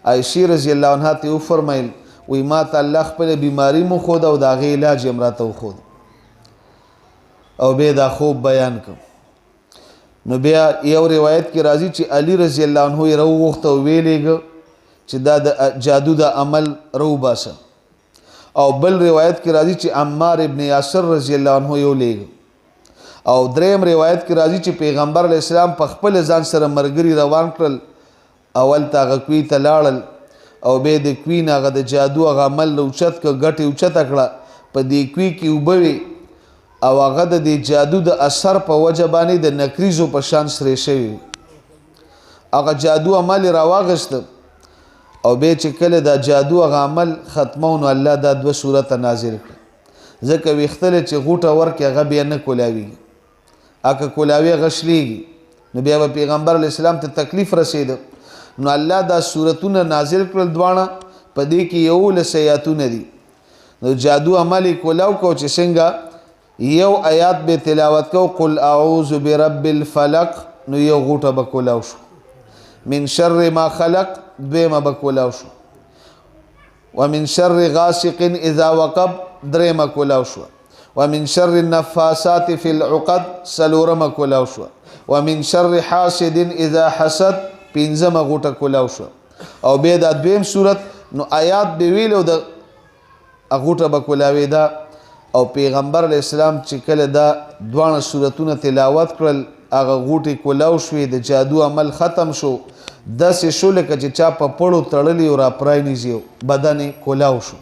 A: عایشې رضی الله عنها ته وفرمیل وایي ما ته الله خپله بیماري مو ښوده او د هغې علاج یې هم راته وښود او بیا دا خوب بیان کړ. نو بیا یو روایت کې راځي چې علی رضی الله عنه یې راوغوښته او ویلېږه چې دا د جادو د عمل راوباسه، او بل روایت کې راځي چې عمار ابن یاسر رضی الله عنه یې ولیږه، او دریم روایت کې راځي چې پیغمبر علیه السلام په خپل ځان سره ملګري روان کړل، اول ته هغه کوی ته لاړل او بیا د کوی نه هغه د جادو هغه عمل اوچت کړه، ګټې اوچته کړه، په دې کوی کې اوبه وې او هغه د دې جادو د اثر په وجه باندې د نکریزو په شان سرې شوي. هغه جادو عمل یې راواغېسته او بیا چې کله دا جادو هغه عمل ختمو نو الله دا 2 سورته نازل کړه، ځکه ویښتلې چې غوټه ورکړي هغه بیا نه کولاویږي، هغه کولاوي هغه شلیږي، نو بیا به پیغمبر علیه السلام ته تکلیف رسېده. نو الله دا سورتونه نازل کړل دواړه، په دې کې 11 آیاتونه دي. نو جادو عمل یې کولاو کو چې څنګه یو آیات به تلاوت کو قل اعوذ برب الفلق، نو یو غوټه به کولاو شو، من شر ما خلق دویمه به کولاو شو، ومن شر غاسق اذا وقب درېمه کولاو شو، ومن شر النفاسات في العقد څلورمه کولاو شو، ومن شر حاسد اذا حسد پنځمه غوټه کولاو شو او بیا دا دویم صورت نو آیات به ویل او د غوټه به کولاوېده او پیغمبر علیه السلام چې کله دا دواړه صورتونه تلاوت کړل هغه غوټې کولاو شوې د جادو عمل ختم شو داسې شو لکه چې چا په پړو تړلي او را پرانیزي بدن یې کولاو شو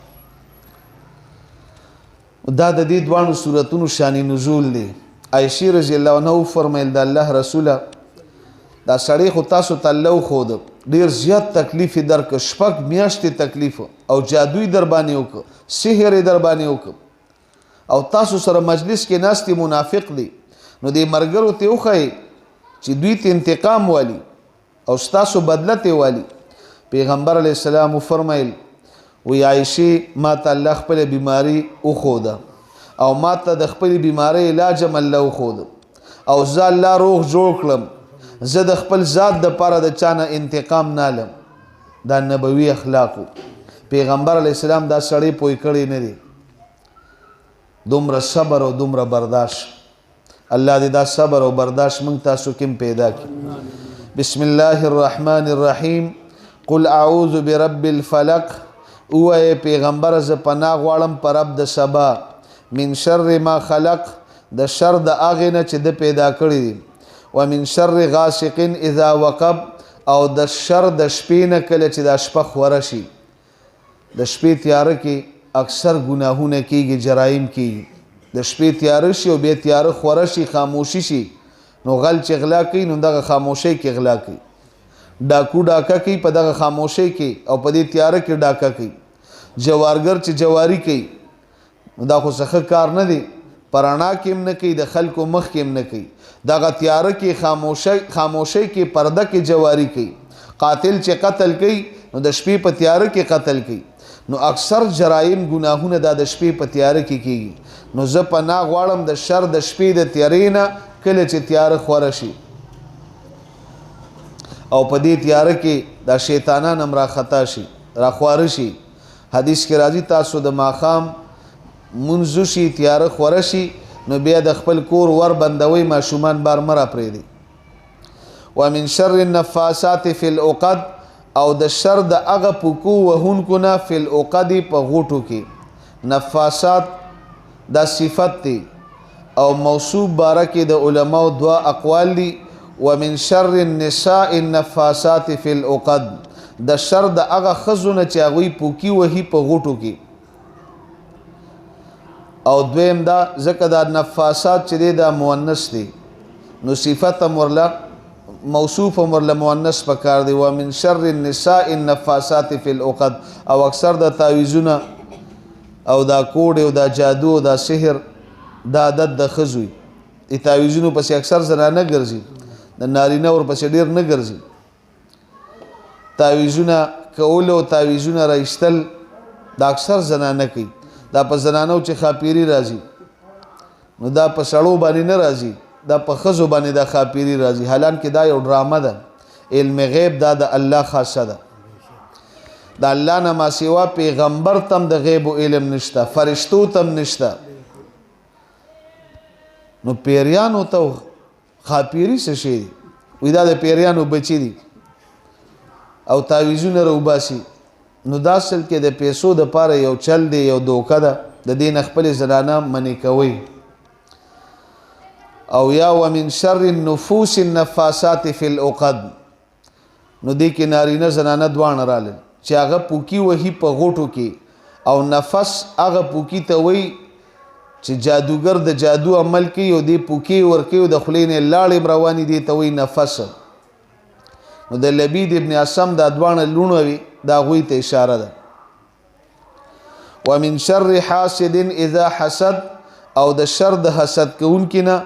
A: دا د دې دواړو صورتونو شان نزول دی عایشې رضی الله عنها وفرمیل د الله رسوله دا سړی خو تاسو ته الله وښود ډېر زیات تکلیف یې درکړ 6 میاشتې تکلیف او جادو یې در باندې وکړ سحر یې در باندې وکړ او تاسو سره مجلس کې ناستې منافق دی نو دې ملګرو ته وښایي چې دوی ته انتقام والي او ستاسو بدله ته والي پیغمبر علیه السلام وفرمیل وی عایشې ما ته الله خپله بیماري وښوده او ما ته د خپلې بیمارۍ علاج هم الله وښوده او زه الله روغ جوړ کړم زه د خپل ذات دپاره د چا نه انتقام نه علم دا نبوي اخلاقو پیغمبر علیه السلام دا سړی پوه کړی نه دی دومره صبر او دومره برداشت الله دې دا صبر او برداشت موږ تاسو کې پیدا کړي بسم الله الرحمن الرحیم قل اعوذ برب الفلق اوه پیغمبر ز پناه غواړم پر رب د سبا من شر ما خلق د شر د هغې نه چې د پیدا کړي دي ومن شر غاسق اذا وقب او د شر د شپې نه کله چې دا شپه خوره شي د شپې تیاره کې اکثر ګناهونه کیږي جرایم کیږي د شپې تیاره شي او بیا تیاره خوره شي خاموشي شي نو غل چې غلا کوي نو دغه خاموشۍ کې غلا کوي ډاکو ډاکه کوي په دغه خاموشۍ کې او په دې تیاره کې ډاکه کوي جوارګر چې جواری کوي نو دا خو څه کار نه دی پرانا کې هم نه کوي د خلکو مخ کې هم نه کوي دغه تیاره کې خاموشۍ کې پرده کې جواری کوي قاتل چې قتل کوي نو د شپې په تیاره کې قتل کوي نو اکثر جرایم گناهونه دا د شپې په تیاره کې کیږي نو زه پناه غواړم د شر د شپې د تیارې نه کله چې تیاره خوره شي او په دې تیاره کې دا شیطانان هم راخطا شي راخواره شي حدیث کې راځي تاسو د ماښام منځ شي تیاره خوره شي نو بیا د خپل کور ور بندوي ماشومان بار مه راپرېږدي ومن شر النفاسات فی العقد او د شر د هغه پوکو وهونکو نه فی العقد په غوټو کې نفاسات دا صفت دی او موصوف باره کې د علماو دوا اقوال دي ومن شر النساء النفاسات فی العقد د شر د هغه ښځو نه چې هغوی پوکي وهي په غوټو کې او دویم دا ځکه دا نفاسات چې دی دا مؤنث دی نو صفت هم ورله موصوف هم ورله مؤنث پکار دی ومن شر النساء النفاسات فی العقد او اکثر د تعویذونه او دا کوډ او دا جادو او دا سحر دا عادت د ښځو وي د تعویذونو پسې اکثر زنانه ګرځي د نارینه ورپسې ډېر نه ګرځي تعویذونه کول او تعویذونه رایستل دا اکثر زنانه کوي دا په زنانو چې خاپیری راځي نو دا په سړو باندې نه راځي دا په ښځو باندې دا خاپیری راځي حالانکه دا یو ډرامه ده علم غیب دا د الله خاصه ده د الله نه ما سوا پیغمبر تم د غیب و علم نشته فرشتو تم نشته نو پیریانو ته خاپیری څه شي وی دا د پیریانو بچی دي او تعویذونه روباسي نو دا اصل کې د پیسو د پاره یو چل دی یو دوکه ده د دین خپل زنانه منی کوي او یا ومن شر النفوس النفاسات فی العقد نو دې کې نارینه زنانه دوانه رالل چې هغه پوکی وهي په غوټو کې او نفس هغه پوکی ته وای چې جادوګر د جادو عمل کوي او دې پوکی ورکوي د خلینې لاړې رواني دي ته وای نفس نو د لبید ابن اسم دا دوانه لونه وي دا غوی ته اشاره ده ومن شر حاسد اذا حسد او د شر د حسد کوونکی نه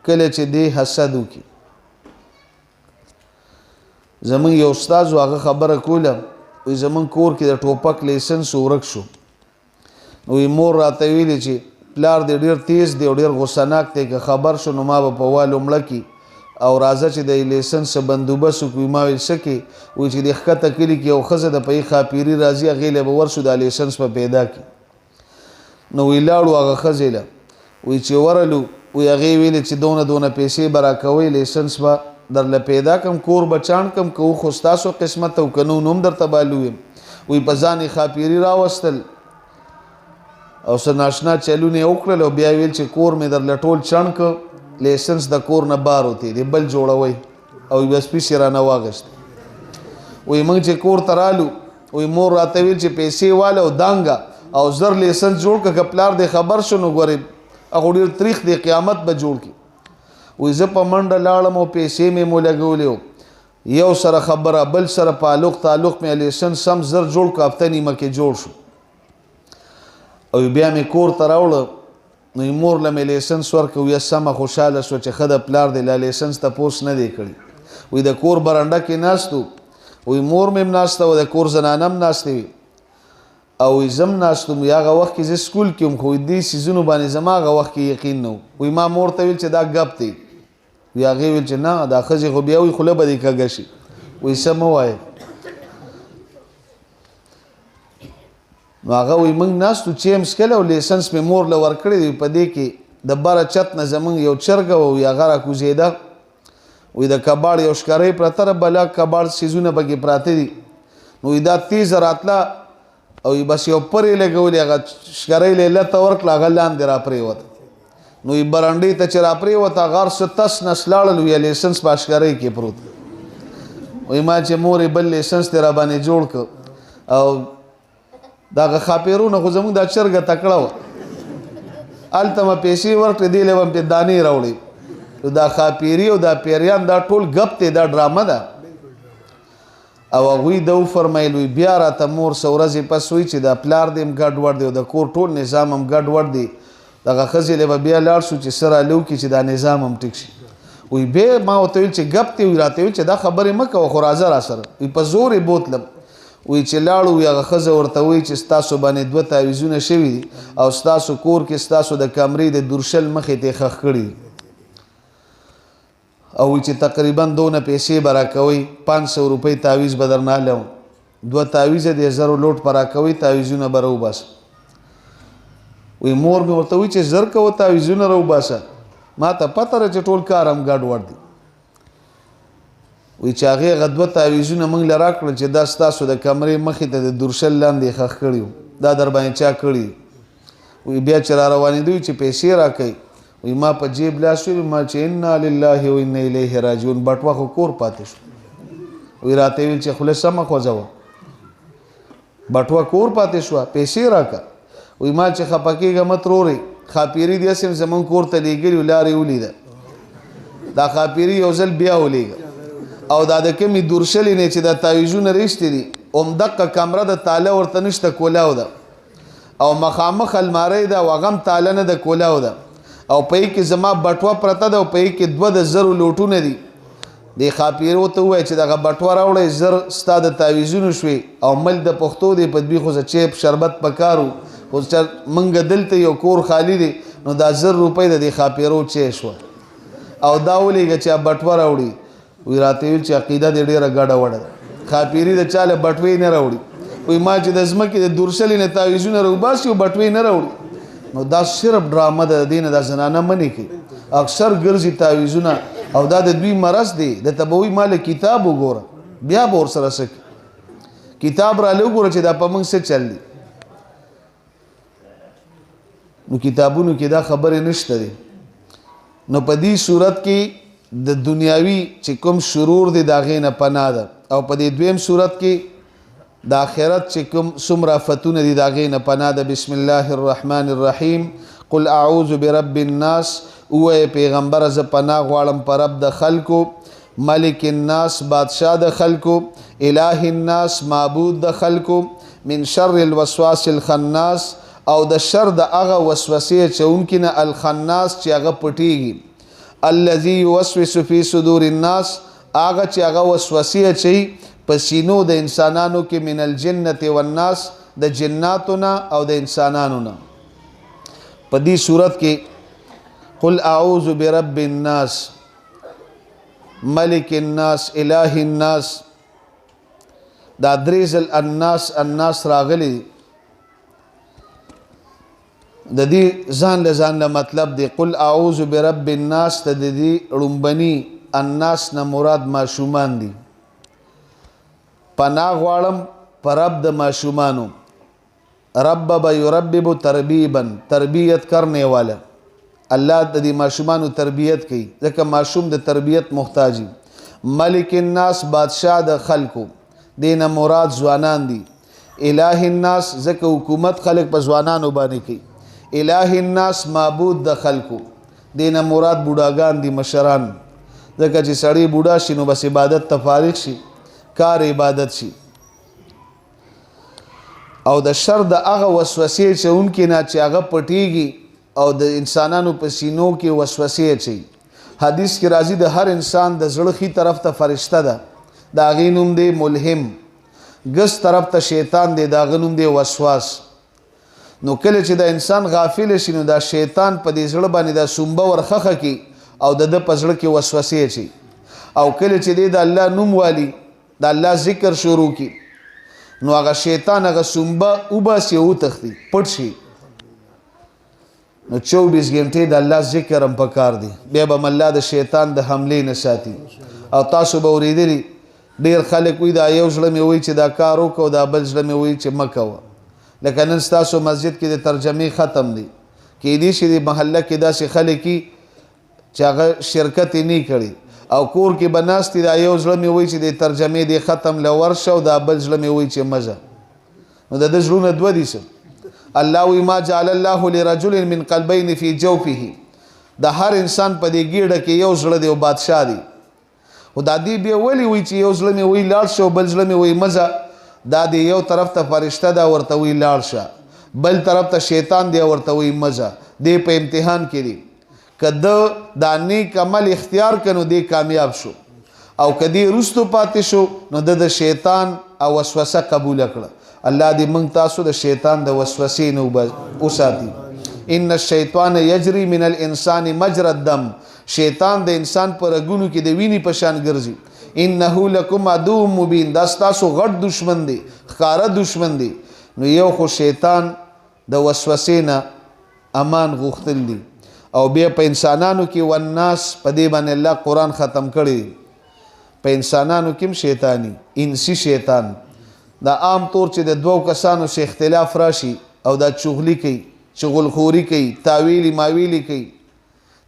A: کله چې دی حسد وکي زمون یو استاد هغه خبره کوله وي زمون کور کې د ټوپک لایسنس ورک شو نو مور راته ویلي چې پلار دې ډیر تیز دی او ډیر غوسناک دی که خبر شو نو ما به په والو مړه کی او راځه چې د لایسنس بندوبست وکړو ما ویل سکه وی چې د ښکته کلي کې یو ښځه د پې خاپیری راځي هغې له به ورشو دا لایسنس به پیدا کړي نو وی لاړو هغه ښځې له وی چې ورلو وی هغې ویلې چې دونه پیسې به راکوئ لایسنس به درله پیدا کم کور بچان کم که خو ستاسو قسمت او که نو نوم درته بالو یم وی په ځان یې ښاپیري راوستل او څه ناشنا چلونه یې وکړل او بیا ویل چې کور مې درله ټول چڼ که لیسنس د کور نه بار وتی دی بل جوړوئ او بس پیسې رانه واغېست وی موږ چې کور ته رالو وی مور راته ویل چې پیسې واله او دانګه او زر لیسنس جوړ که پلار دې خبر شو نو ګورې هغه ډېر تریخ دی قیامت به جوړ کړي وی زه په منډه لاړم او پیسې مې مو لګولې یو سره خبره بل سره تعلق مې لیسنس سم زر جوړ که هفته نیمه کې جوړ شو او بیا مې کور ته راوړه نو مور له مې لیسنس ورکړه ویه سمه خوشحاله شوه چې ښه د پلار دی لا لیسنس تپوس نه دی کړی وی د کور برنډه کې ناستو وی مور مې هم ناسته وه د کور زنانه هم ناستې وي او وی زم ناستم وی هغه وخت کې زه سکول کې وم خو دې څیزونو باندې زما هغه وخت کې یقین نه و وی ما مور ته ویل چې دا ګپ دی وی هغې ویل چې نه دا ښځې خو بیا وی خوله به دې کږه شي وی څه مه وایې نو هغه وی موږ ناستو چې یم څکلی او لیسنس مې مور له ورکړی دی په دې کې د بره چت نه زموږ یو چرګه وه وی هغه راکوزېده وی د کباړ یو ښکرۍ پرته ده بله کباړ څیزونه پکې پراته دي نو وی دا تیزه راتله او بس یو پرې لګولې هغه ښکرۍ یې لته ورکړه هغه لاندې راپرېوته نو وی برنډۍ ته چې راپرېوته هغه هر څه تس نس لاړل وی لیسنس په ښکرۍ کې پروت وی ما چې مورې بل لیسنس دې راباندې جوړ کړ او دغه ښاپیرونه خو زموږ دا چرګه تکړه وه هلته مه پیسې ورکړې دې له به مې دانې راوړې نو دا ښاپیري او دا پیریان دا ټول ګپ دی دا ډرامه ده او هغوی ده وفرمیل وی بیا راته مور څه ورځې پس وی چې دا پلار دې هم ګډ وډ دی او د کور ټول نظام هم ګډ وډ دی دغه ښځې له به بیا لاړ شو چې څه رالو کړي چې دا نظام هم ټیک شي وی بیا ما ورته ویل چې ګپ دی وی راته ویل چې دا خبرې مه کوه خو راځه راسره وی په زور یې بوتلم وی چې لاړو وی هغه ښځه ورته وی چې ستاسو باندې 2 تعویذونه شوي دي او ستاسو کور کې ستاسو د کمرې د دورشل مخې ته یې ښخ کړي او وی چې تقریبا دونه پیسې به راکوئ 500 روپۍ تعویذ به درنه هلم 2 تعویذه د 1000 لوټ به راکوئ تعویذونه به راوباسه وی مور مې ورته وی چې زر کوه تعویذونه راوباسه ما ته پته ده چې ټول کار هم ګډ وډ دی وی چې هغې هغه 2 تعویذونه موږ له راکړل چې دا ستاسو د کمرې مخې ته د دورشل لاندې ښخ کړي دا در باندې چا کړي وی بیا چې را روانېدو چې پیسې راکوئ وی ما په جیب لاس ویل ما چې انا لله و انا الیه راجعون بټوه خو کور پاتې شو وی راته ویل چې خوله سمه خوځوه بټوه کور پاتې شوه پیسې راکړه وی ما چې خفه کېږه مه ترورې ښاپیري داسې هم زموږ کور ته لیږلي لارې ولیده دا ښاپیري یو ځل بیا ولیږه او دا د کومې دورشلې نه چې دا تعویذونه رښتې دي همدقه کمره د تاله ورته نشته کولاو ده او مخامخ الماری ده او هغه هم تاله نه ده کولاو ده او په کې زما بټوه پرته ده او په کې 2 لوټونه دي دې ښاپیرو ته ووایه چې دغه بټوه راوړئ زر ستا د تعویذونو شوې او مل د پښتو دی په دوی خو زه چیپ شربت پکارو خو موږ دلته یو کور خالی دی نو دا 1000 روپۍ د دې ښاپیرو چی شوه او دا ولیږه چې بټوه راوړي وی راته ویل چې عقیده دې ډېره ګډه وډه ده ښاپیري د چا له بټوې نه راوړي وی ما چې د ځمکې د دورشلې نه تعویذونه راوباسي او بټوې نه راوړي نو دا صرف ډرامه ده د دې نه دا زنانه منې کوي اکثر ګرځي تعویذونه او دا د دوی مرض دی د ته به وایي ما له کتاب وګوره بیا به ورسره څه کتاب راله وګوره چې دا په موږ څه چل دی نو کتابونو کې دا خبرې نشته دي نو په دې صورت کې د دنیاوي چې کوم شرور دی د هغې نه پناه ده او په دې دویم صورت کې د آخرت چې کوم څومره آفتونه دي د هغې نه پناه ده بسم الله الرحمن الرحیم قل اعوذ برب الناس ووایې پیغمبره زه پناه غواړم په رب د خلکو ملک الناس بادشاه د خلکو اله الناس معبود د خلکو من شر الوسواس الخناس او د شر د هغه وسوسې اچوونکي نه الخناس چې هغه پټیږي الذي يوسوس في صدور الناس هغه چې هغه وسوسې اچوي په سینو د انسانانو کې من الجنة والناس د جناتو نه او د انسانانو نه په دې صورت کې قل اعوذ برب الناس ملک الناس اله الناس دا دریزل الناس راغلی د دې ځان له مطلب دی قل اعوذ برب الناس ته د دې ړومبني الناس نه مراد ماشومان دي. پناه غواړم په رب د ماشومانو. ربب یربب تربیبا، تربیت کرنے والا. الله د دې ماشومانو تربیت کوي ځکه ماشوم د تربیت محتاجي. ملک الناس، بادشاہ د خلکو، دینه مراد ځوانان دي. الہ الناس، ځکه حکومت خلک په ځوانانو باندې کوي. الہ الناس، معبود د خلکو، دینه مراد بوډاګان دي، مشران. ځکه چې سړی بوډا شي نو بس عبادت ته فارغ شي، کار عبادت شي. او د شر د هغه وسوسې چونکې نه چې هغه پټیږي او د انسانانو په سینو کې وسوسې اچي. حدیث کې راځي د هر انسان د زړه خي طرف ته فرشته ده، د هغې نوم دی ملهم. ګس طرف ته شیطان دی، د هغه نوم دی وسواس. نو کله چې د انسان غافل شي نو دا شیطان په دې زړه باندې دا سومبه ورخخه کی او د ده په زړه کې وسوسې اچي. او کله چې دی د الله نوم والي، د الله ذکر شروع کی، نو هغه شیطان هغه سومبه وباسي او وتښتي، پټ شي. نو 24 غنټې د الله ذکر هم پکار دی. بیا به الله د شیطان د حملې نه ساتي. او تاسو به اورېدلي ډېر خلک وایي دا یو زړه مې وایي چې دا کار وکړه، دا بل زړه مې وایي چې مه کوه. لکه نن ستاسو مسجد کې د ترجمې ختم دی، کیدای شي د محله کې داسې خلک وي چې هغه شرکت یې نه کړي او کور کې به ناست دي، دا یو زړه مې وایي چې د ترجمې دی ختم له ورشه او دا بل زړه مې وایي چې مزه. نو د ده زړونه دوه دي. الله وی ما جعل الله لرجل من قلبين في جوفه، د هر انسان په دې ګیډه کې یو زړه دی او بادشاه دی. خو دا دی بیا ولی وی چې یو زړه مې وی لاړ شه او بل زړه مې وی مزه؟ دا دی یو طرف ته فرشته دا ورته وی لاړ شه، بل طرف ته شیطان دی ورته وی مزه. دی په امتحان کې دی، که ده دا نیک عمل اختیار کنو دی کامیاب شو، او که دی رستو پاتې شو نو د شیطان او وسوسه قبول کړه. الله دې موږ تاسو د شیطان د وسوسې نه وساتي. ان الشیطان یجری من الانسان مجرى الدم، شیطان د انسان پر رګونو کې د وینې په شان ګرځي. انه لکم عدو مبین، دا ستاسو غټ دشمن دی، ښکاره دشمن دی. نو یو خو شیطان د وسوسې نه امان غوښتل دي. او بیا په انسانانو کې والناس، په دې باندې الله قرآن ختم کړی. په انسانانو کې هم شیطانی، انسی شیطان. دا عام طور چې د دوو کسانو سه اختلاف راشي او دا چغلی کوي، چغلخوري کوي، تاویلی ماویلی کوي،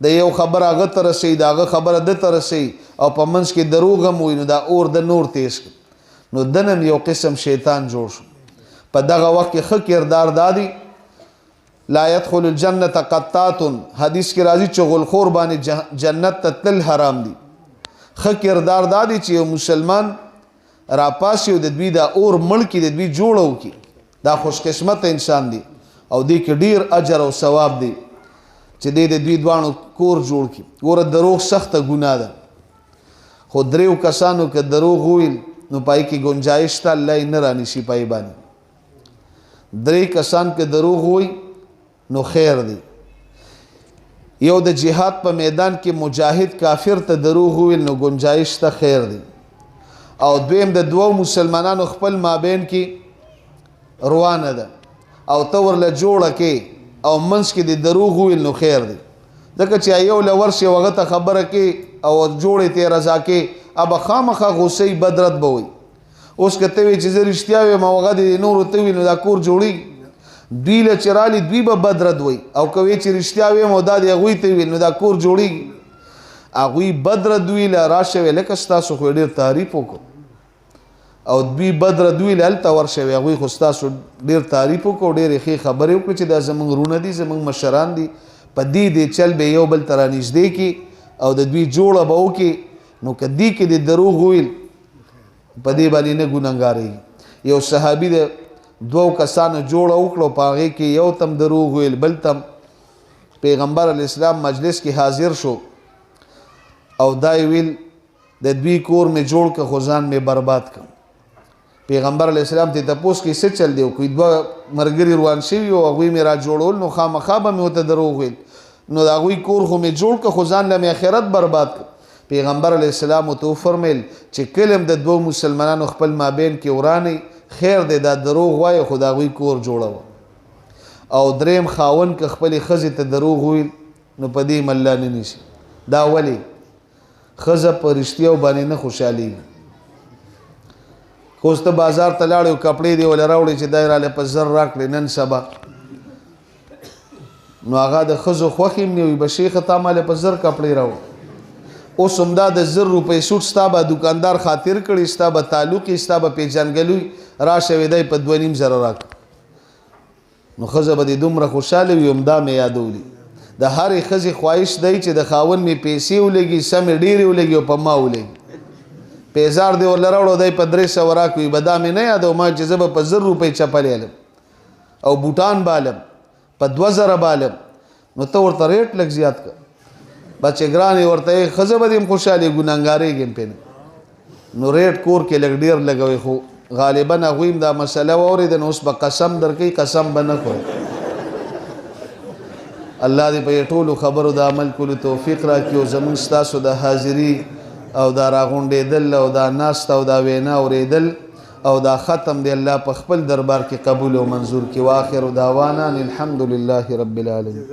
A: د یو خبر هغه ته رسي، د هغه خبره ده ته رسي، او په منځ کې دروغ هم وي، نو دا اور د نور تیز کړي. نو دنم یو قسم شیطان جوړ شو. په دغه وخت کې ښه کردار دادي. لا يدخل الجنة قطات، حدیث کې راځي چغلخور باندې جنت ته تل حرام دي. ښه کردار دادي چې یو مسلمان راپاسی او د دوی دا اور مړ کی، د دوی جوړو کی. دا خوش قسمت انسان دی او دی کې ډیر اجر او ثواب دی چې د دوی دوانو کور جوړ کی. ګوره دروغ سخته ګناه ده، خو دریو کسانو که دروغ ویل نو پای کې گنجائش ته الله نه رانیشي پای باندې. درې کسان که دروغ وی نو خیر دی. یو د جهاد په میدان کې مجاهد کافر ته دروغ ویل نو گنجائش ته خیر دی. او دویم د دوو مسلمانانو خپل مابین کې روانه ده او ته ورله جوړه کې او منځ کې د دروغ ویل نو خیر دی. ځکه چې یو له ورشي هغه ته خبره کې او جوړې ته رضا کې ابه خامخا غوسې بدرت به وي. اوس که ته وی چې زه رښتیا وایم او هغه د نورو ته وي نو دا کور جوړي. دوی له چرالي دوی به بدرت وي، او کوي چې رښتیا وایم او دا د هغوی ته وي نو دا کور جوړیږي. هغوی بدرت دوی له راشه وی لکه ستاسو خو ډېر تعریف وکړو، او دوی بدرت دوی له هلته ورشه وی هغوی خو ستاسو ډېر تعریف وکړو، ډېرې ښې خبرې وکړو چې دا زموږ رونه دي، زموږ مشران دي. په دې چل به یو بل ته رانږدې کړي او د دوی جوړه به وکړي. نو که دې کې د دروغ ویل په دې باندې نه ګنهګارېږي. یو صحابي د دوو کسانو جوړه وکړو، په هغې کې یو تم دروغ ویل، بل تم. پیغمبر علیه السلام مجلس کې حاضر شو او دا یې ویل د دوی کور مې جوړ که خو ځان مې برباد کړ. پیغمبر علیه السلام ته تپوس کې څه چل دی؟ کوئی دوه ملګري روان شوي او هغوی مې را جوړول، نو خامخا به مې ورته دروغ ویل. نو د هغوی کور خو مې جوړ که خو ځان له مې آخرت برباد کړ. پیغمبر علیه السلام ورته وفرمیل چې کله هم د دوو مسلمانانو خپل مابین کې ورانئ خیر دی، دا دروغ وایه خو د هغوی کور جوړوه. او دریم خاوند که خپلې ښځې ته دروغ ویل نو په دې هم الله نه نیسي. دا ولې؟ ښځه په رښتیاو باندې نه خوشحالېږي. که اوس ته بازار ته لاړې او کپړې دې ولې راوړې چې دا یې راله په زر راکړې نن سبا، نو هغه د ښځو خوښې هم نه وي، به شیخه تا ماله په زر کپړې راوړه. اوس همدا د 1000 روپۍ سوټ ستا به دکاندار خاطر کړي، ستا به تعلق یې، ستا به پیژنګلوي، راشه وې دی په 2.5 زره راکړه. نو ښځه به دې دومره خوشحاله وي. همدا مې یادولي، د هرې ښځې خواهش دی چې د خاوند مې پیسې ولګي، سمې ډېرې ولګي او په ما ولګي. پیزار دې ورله راوړو دی په 300 راکوي، به دا مې نه یادو ما چې زه به په 1000 روپۍ چپلې الم او بوټان بالم په 2 زره بالم. نو ته ورته ریټ لږ زیات کړه، بچې ګرانې ورته یې ښځه به دې هم خوشحالې ګناهګارېږي هم پې نه. نو ریټ کور کې لږ ډېر لګوئ، خو غالبا هغوی هم دا مسله واورېده، نو اوس به قسم درکوي، قسم به نه خوري. الله دې په ټولو خبرو د عمل کولو توفیق راکړي او زموږ ستاسو د حاضري او دا راغونډېدل او دا ناسته او دا وینا اورېدل او دا ختم دی الله په خپل دربار کې قبول او منظور کړي. واخر دعوانا الحمد لله رب العالمین.